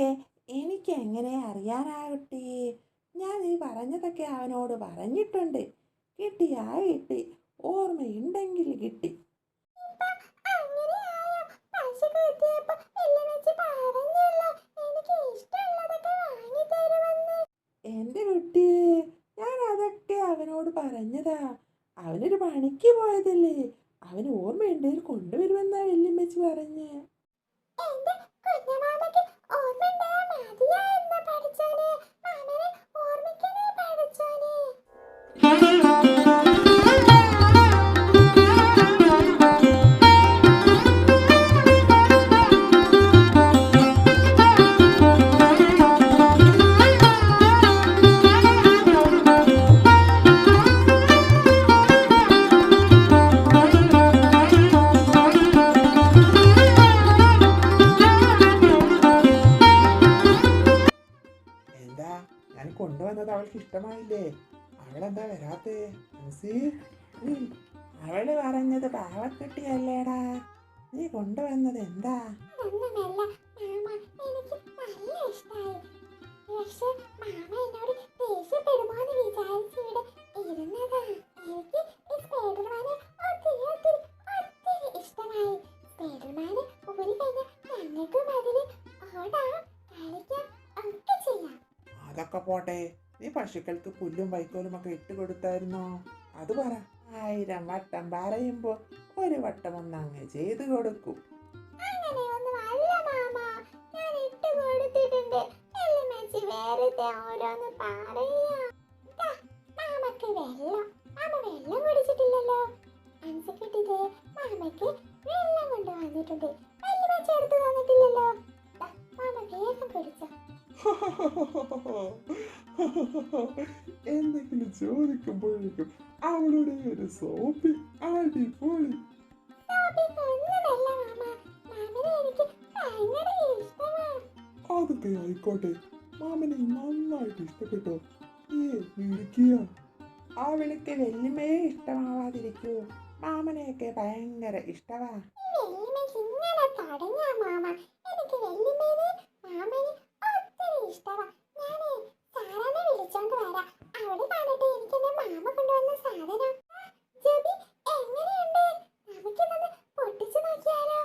അതൊക്കെ എനിക്ക് എങ്ങനെ അറിയാനാകട്ടെ? ഞാൻ ഈ പറഞ്ഞതൊക്കെ അവനോട് പറഞ്ഞിട്ടുണ്ട്. കിട്ടിയാ കിട്ടി, ഓർമ്മയുണ്ടെങ്കിൽ കിട്ടി. എൻ്റെ കുട്ടിയെ, ഞാൻ അതൊക്കെ അവനോട് പറഞ്ഞതാ. അവനൊരു പണിക്ക് പോയതല്ലേ, അവന് ഓർമ്മയുണ്ടെങ്കിൽ കൊണ്ടുവരുമെന്നാ വല്യമ്മച്ചി പറഞ്ഞ്. എന്താ, ഞാൻ കൊണ്ടുവന്നത് അവൾക്ക് ഇഷ്ടമായില്ലേ? അവളെന്താ വരാത്തേ? അവള് പറഞ്ഞത് പാവക്കുട്ടിയല്ലേടാ. നീ കൊണ്ടുവന്നത് എന്താ? അതൊക്കെ പോട്ടെ, നീ പശുക്കൾക്ക് പുല്ലും വൈക്കോലും ഒക്കെ ഇട്ട് കൊടുത്തായിരുന്നോ? അത് പറ. 1000 വട്ടം പറയുമ്പോ ഒരു വട്ടം ഒന്നങ്ങ് ചെയ്തു കൊടുക്കും. എന്തെങ്കിലും ചോദിക്കുമ്പോഴേക്കും അവളുടെ ഒരു സോപ്പി അടിപൊളി. അതൊക്കെ ആയിക്കോട്ടെ, മാമനെ നന്നായിട്ട് ഇഷ്ടപ്പെട്ടോ? അവൾക്ക് വല്യമ്മയെ ഇഷ്ടമാവാതിരിക്കൂ. മാമനെയൊക്കെ ഭയങ്കര ഇഷ്ടമാ. എങ്ങനെയുണ്ട്? നമുക്ക് പൊട്ടിച്ചു നോക്കിയാലോ?